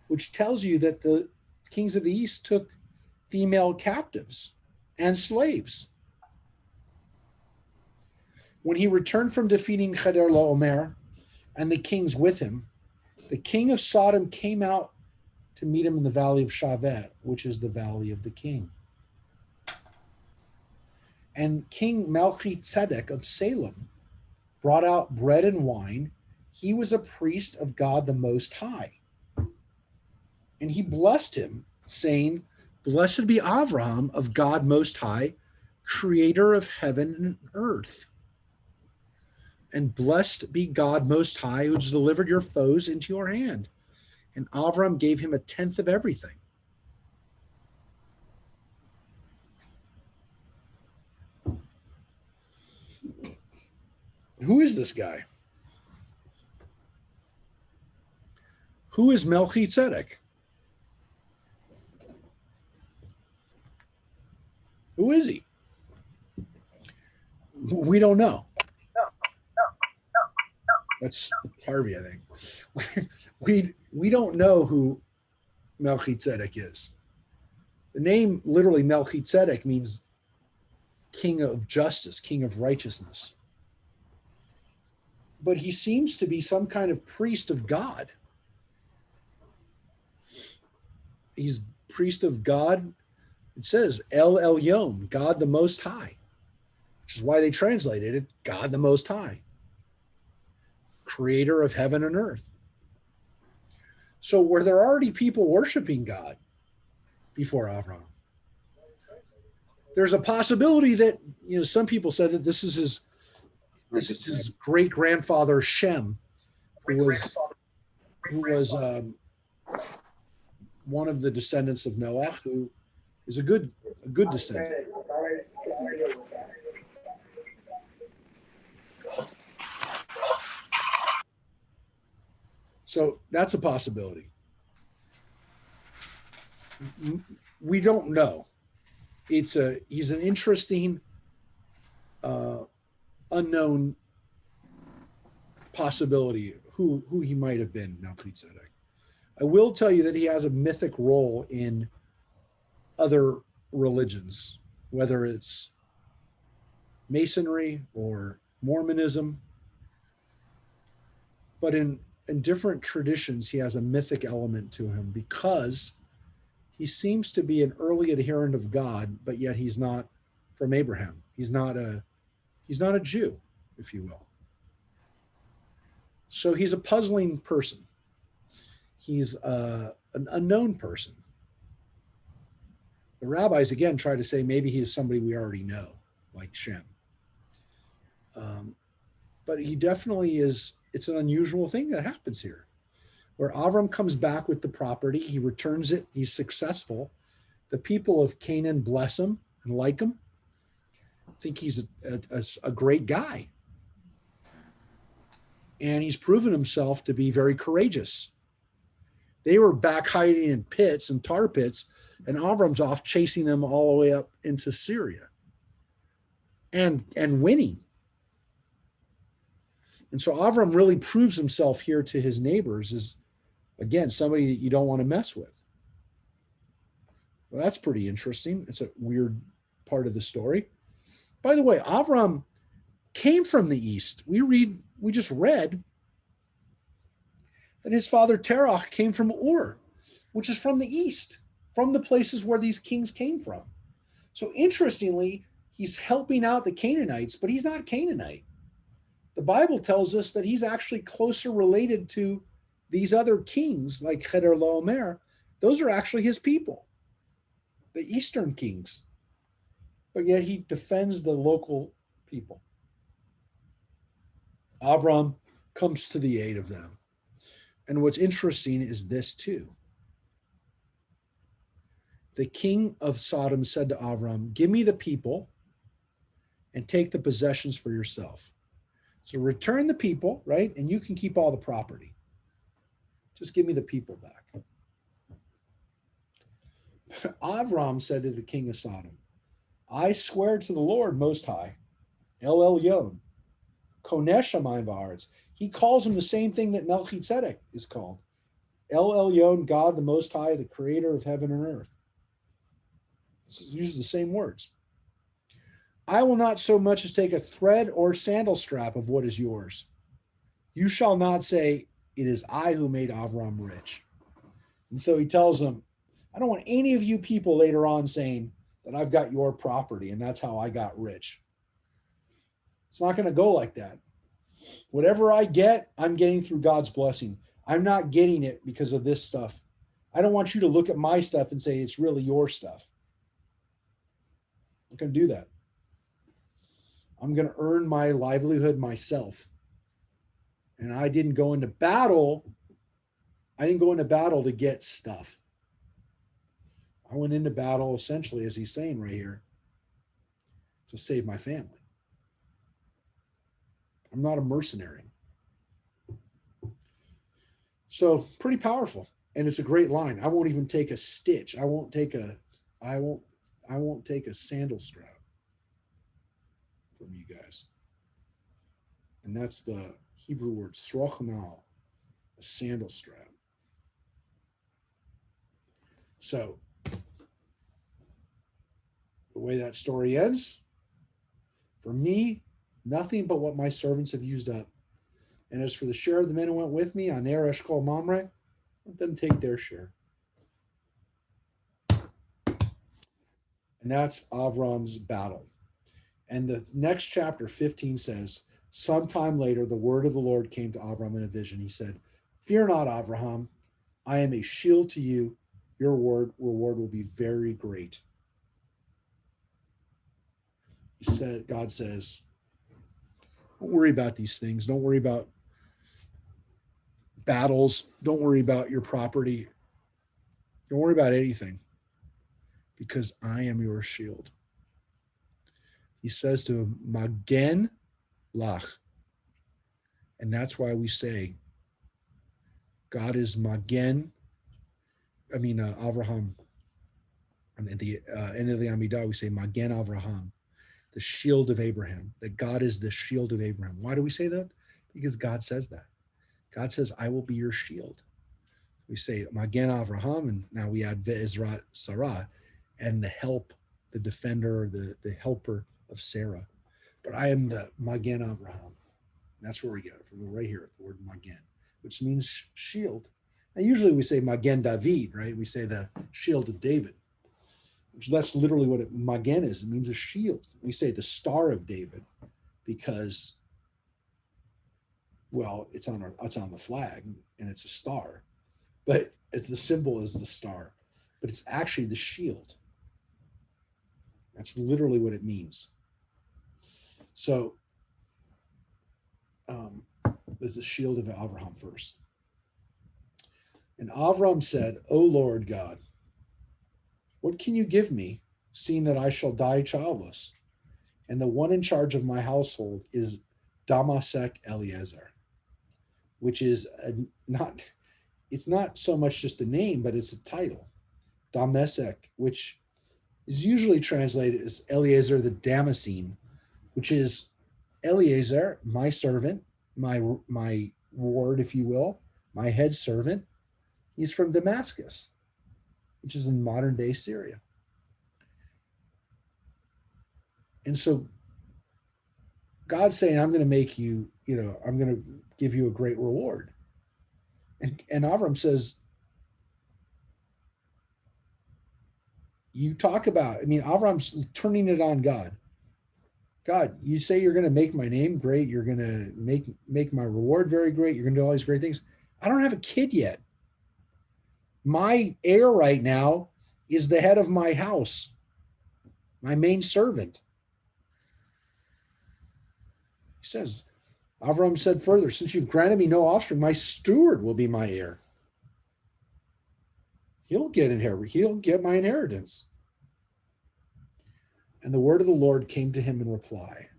Speaker 1: which tells you that the kings of the east took female captives and slaves. When he returned from defeating Cheder Laomer and the kings with him, the king of Sodom came out to meet him in the valley of Shavet, which is the valley of the king. And King Melchizedek of Salem brought out bread and wine. He was a priest of God the Most High. And he blessed him, saying, "Blessed be Avraham of God Most High, creator of heaven and earth. And blessed be God Most High, who has delivered your foes into your hand." And Avram gave him a tenth of everything. Who is this guy? Who is Melchizedek? Who is he? We don't know. That's Harvey, I think. We don't know who Melchizedek is. The name literally Melchizedek means king of justice, king of righteousness. But he seems to be some kind of priest of God. He's priest of God. It says El Elyon, God the Most High, which is why they translated it God the Most High, creator of heaven and earth. So were there already people worshiping God before Avram? There's a possibility that, some people said that this is his great grandfather Shem, who was one of the descendants of Noah, who is a good descendant. So that's a possibility. We don't know. He's an interesting unknown possibility who he might have been, Melchizedek. I will tell you that he has a mythic role in other religions, whether it's Masonry or Mormonism. But in different traditions, he has a mythic element to him because he seems to be an early adherent of God, but yet he's not from Abraham. He's not a Jew, if you will. So he's a puzzling person. He's an unknown person. The rabbis, again, try to say maybe he's somebody we already know, like Shem. But he definitely is. It's an unusual thing that happens here, where Avram comes back with the property. He returns it. He's successful. The people of Canaan bless him and like him. Think he's a great guy. And he's proven himself to be very courageous. They were back hiding in pits and tar pits, and Avram's off chasing them all the way up into Syria and winning. And so Avram really proves himself here to his neighbors as, again, somebody that you don't want to mess with. Well, that's pretty interesting. It's a weird part of the story. By the way, Avram came from the east. We just read that his father Terah came from Ur, which is from the east, from the places where these kings came from. So interestingly, he's helping out the Canaanites, but he's not Canaanite. The Bible tells us that he's actually closer related to these other kings like Chedorlaomer. Those are actually his people, the eastern kings. But yet he defends the local people. Avram comes to the aid of them. And what's interesting is this too. The king of Sodom said to Avram, "Give me the people and take the possessions for yourself." So return the people, right? And you can keep all the property. Just give me the people back. Avram said to the king of Sodom, "I swear to the Lord Most High, El Elyon, Konesh Hamayim Va'aretz." He calls him the same thing that Melchizedek is called. El Elyon, God the Most High, the creator of heaven and earth. This uses the same words. "I will not so much as take a thread or sandal strap of what is yours. You shall not say, 'It is I who made Avram rich.'" And so he tells them, I don't want any of you people later on saying that I've got your property and that's how I got rich. It's not going to go like that. Whatever I get, I'm getting through God's blessing. I'm not getting it because of this stuff. I don't want you to look at my stuff and say it's really your stuff. I'm not going to do that. I'm going to earn my livelihood myself. And I didn't go into battle. I didn't go into battle to get stuff. I went into battle essentially, as he's saying right here, to save my family. I'm not a mercenary. So pretty powerful. And it's a great line. I won't even take a stitch. I won't take a sandal strap from you guys. And that's the Hebrew word srochnal, a sandal strap. So the way that story ends, For me, nothing but what my servants have used up. And as for the share of the men who went with me on Ner, Eshcol, Mamre, let them take their share. And that's Avram's battle. And the next chapter, 15, says, sometime later, the word of the Lord came to Avram in a vision. He said, fear not, Avraham. I am a shield to you. Your reward will be very great. God says, don't worry about these things. Don't worry about battles. Don't worry about your property. Don't worry about anything, because I am your shield. He says to him, Magen Lech. And that's why we say God is Magen. Avraham. And at the end of the Amidah, we say Magen Avraham, the shield of Abraham, that God is the shield of Abraham. Why do we say that? Because God says that. God says, I will be your shield. We say Magen Avraham, and now we add Ve'ezrat Sarah, and the help, the defender, the helper of Sarah. But I am the Magen Avraham. That's where we get it from, right here, the word Magen, which means shield. And usually we say Magen David, right? We say the shield of David, which that's literally what Magen is. It means a shield. We say the Star of David because, well, it's on the flag and it's a star, but it's the symbol is the star, but it's actually the shield. That's literally what it means. So there's the shield of Avraham first. And Avram said, O Lord God, what can you give me, seeing that I shall die childless? And the one in charge of my household is Damasek Eliezer, which is it's not so much just a name, but it's a title. Damasek, which is usually translated as Eliezer the Damascene, which is Eliezer, my servant, my ward, if you will, my head servant. He's from Damascus, which is in modern day Syria. And so God's saying, I'm going to make you, I'm going to give you a great reward. And Avram says, you talk about, Avram's turning it on God. God, you say you're going to make my name great. You're going to make my reward very great. You're going to do all these great things. I don't have a kid yet. My heir right now is the head of my house, my main servant. He says, Avram said further, since you've granted me no offspring, my steward will be my heir. He'll get my inheritance. And the word of the Lord came to him in reply,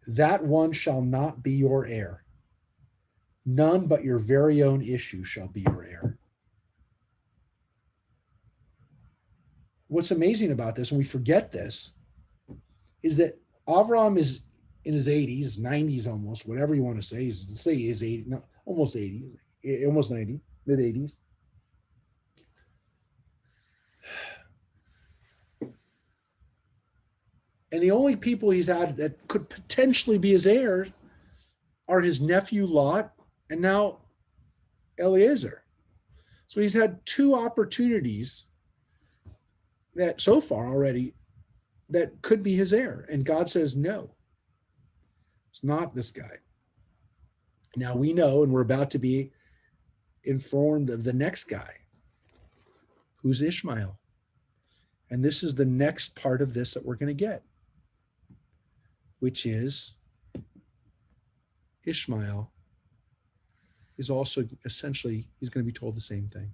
Speaker 1: that one shall not be your heir. None but your very own issue shall be your heir. What's amazing about this, and we forget this, is that Avram is in his 80s, 90s almost, whatever you want to say. Let's say he's 80, no, almost 80, almost 90, mid 80s. And the only people he's had that could potentially be his heirs are his nephew Lot and now Eliezer. So he's had two opportunities that so far already that could be his heir. And God says, no, it's not this guy. Now we know, and we're about to be informed of the next guy, who's Ishmael. And this is the next part of this that we're going to get, which is Ishmael is also essentially, he's going to be told the same thing.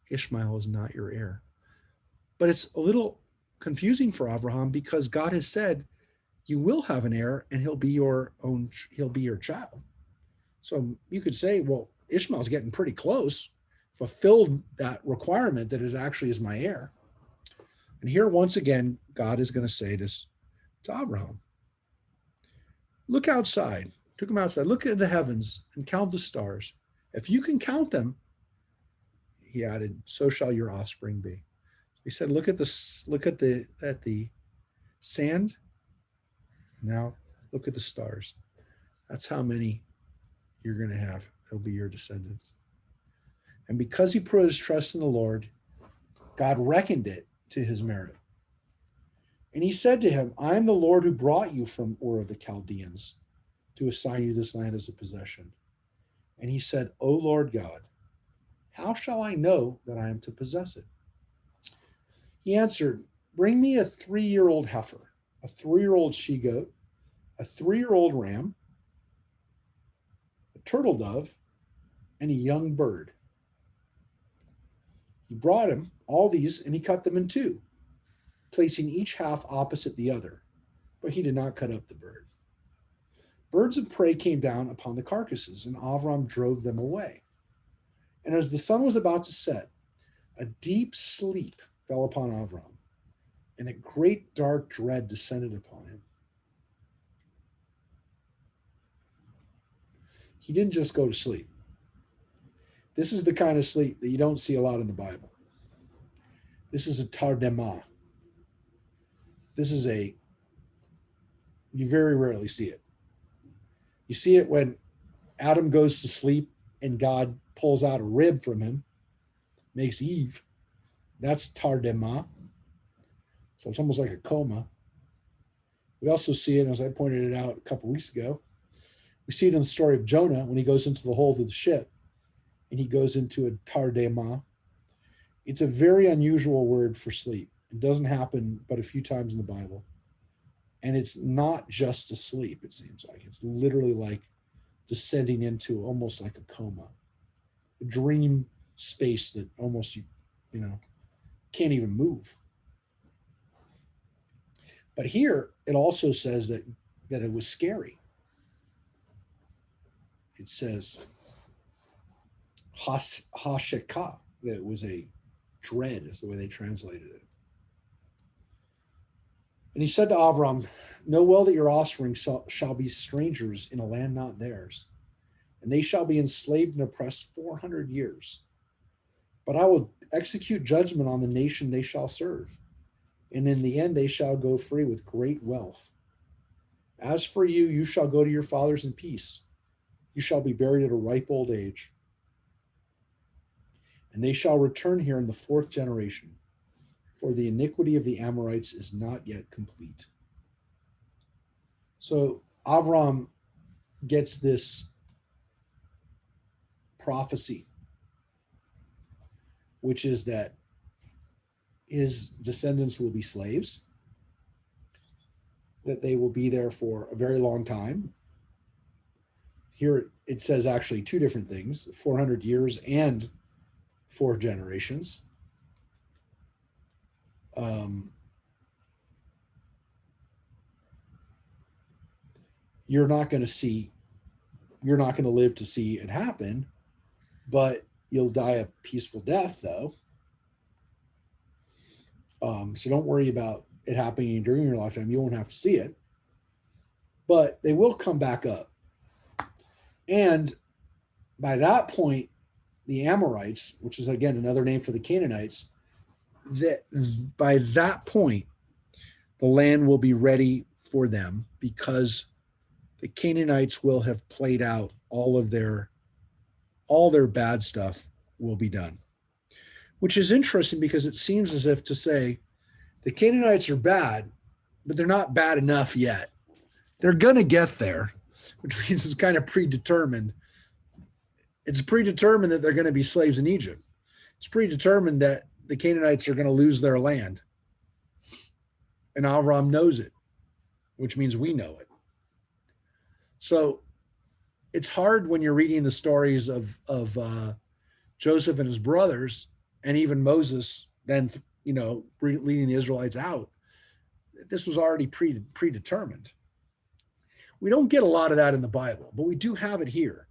Speaker 1: Ishmael is not your heir. But it's a little confusing for Abraham because God has said, you will have an heir and he'll be your child. So you could say, well, Ishmael's getting pretty close, fulfilled that requirement that it actually is my heir. And here, once again, God is going to say this to Abraham. Look outside. Took him outside. Look at the heavens and count the stars. If you can count them, he added, so shall your offspring be. He said, look at the sand Now look at the stars. That's how many you're going to have. They'll be your descendants. And because he put his trust in the Lord, God reckoned it to his merit. And he said to him, I am the Lord who brought you from Ur of the Chaldeans to assign you this land as a possession. And he said, O Lord God, how shall I know that I am to possess it? He answered, bring me a 3-year-old heifer, a 3-year-old she-goat, a 3-year-old ram, a turtle dove, and a young bird. He brought him all these, and he cut them in two, placing each half opposite the other, but he did not cut up the bird. Birds of prey came down upon the carcasses, and Avram drove them away. And as the sun was about to set, a deep sleep fell upon Avram, and a great dark dread descended upon him. He didn't just go to sleep. This is the kind of sleep that you don't see a lot in the Bible. This is a tardema. You very rarely see it. You see it when Adam goes to sleep and God pulls out a rib from him, makes Eve. That's tardema. So it's almost like a coma. We also see it, as I pointed it out a couple weeks ago, we see it in the story of Jonah when he goes into the hold of the ship and he goes into a tardema. It's a very unusual word for sleep. It doesn't happen but a few times in the Bible. And it's not just a sleep, it seems like. It's literally like descending into almost like a coma, a dream space that almost you can't even move. But here it also says that it was scary. It says hasheka, that it was a dread, is the way they translated it. And he said to Avram, know well that your offspring shall be strangers in a land not theirs, and they shall be enslaved and oppressed 400 years. But I will execute judgment on the nation they shall serve, and in the end they shall go free with great wealth. As for you, you shall go to your fathers in peace. You shall be buried at a ripe old age. And they shall return here in the 4th generation, for the iniquity of the Amorites is not yet complete. So Avram gets this prophecy, which is that his descendants will be slaves, that they will be there for a very long time. Here it says actually 2 different things, 400 years and 4 generations. You're not going to live to see it happen, but you'll die a peaceful death though. So don't worry about it happening during your lifetime. You won't have to see it, but they will come back up. And by that point, the Amorites, which is again another name for the Canaanites, that by that point, the land will be ready for them because the Canaanites will have played out all their bad stuff will be done. Which is interesting because it seems as if to say the Canaanites are bad, but they're not bad enough yet. They're going to get there, which means it's kind of predetermined. It's predetermined that they're going to be slaves in Egypt. It's predetermined that the Canaanites are going to lose their land. And Avram knows it, which means we know it. So it's hard when you're reading the stories of Joseph and his brothers, and even Moses, then leading the Israelites out. This was already predetermined. We don't get a lot of that in the Bible, but we do have it here.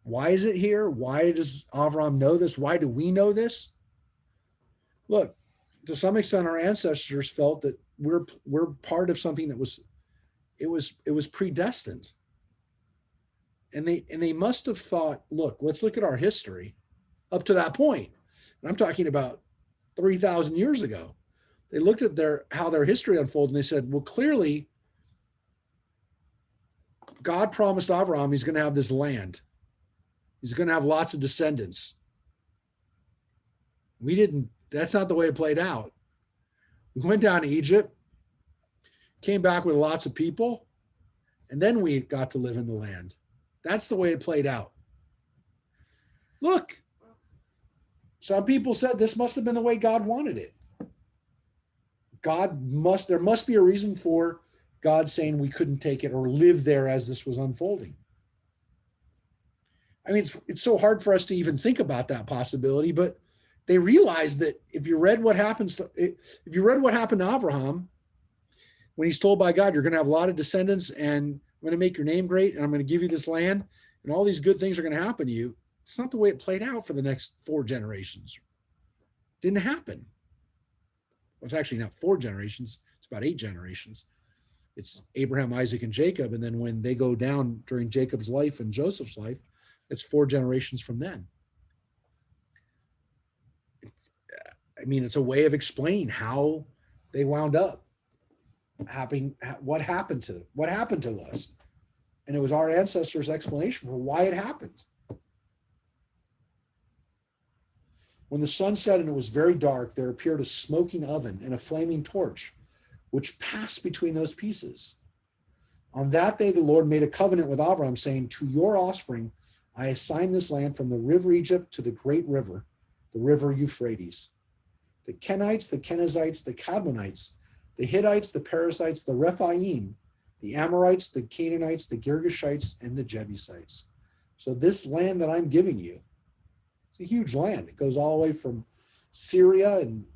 Speaker 1: Why is it here? Why does Avram know this? Why do we know this? Look, to some extent, our ancestors felt that we're part of something that was predestined. And they must have thought, look, let's look at our history up to that point. And I'm talking about 3,000 years ago. They looked at how their history unfolded and they said, well, clearly God promised Abraham he's going to have this land. He's going to have lots of descendants. That's not the way it played out. We went down to Egypt, came back with lots of people, and then we got to live in the land. That's the way it played out. Look, some people said this must have been the way God wanted it. There must be a reason for God saying we couldn't take it or live there as this was unfolding. I mean, it's so hard for us to even think about that possibility, but they realized that if you read what happened to Abraham, when he's told by God, you're going to have a lot of descendants and I'm going to make your name great and I'm going to give you this land and all these good things are going to happen to you. It's not the way it played out for the next 4 generations. It didn't happen. Well, it's actually not 4 generations. It's about 8 generations. It's Abraham, Isaac, and Jacob. And then when they go down during Jacob's life and Joseph's life, it's 4 generations from then. I mean, it's a way of explaining how they wound up what happened to us. And it was our ancestors' explanation for why it happened. When the sun set and it was very dark, there appeared a smoking oven and a flaming torch, which passed between those pieces. On that day, the Lord made a covenant with Abraham, saying, to your offspring, I assign this land from the river Egypt to the great river, the river Euphrates. The Kenites, the Kenizzites, the Kadmonites, the Hittites, the Perizzites, the Rephaim, the Amorites, the Canaanites, the Girgashites, and the Jebusites. So this land that I'm giving you, it's a huge land. It goes all the way from Syria and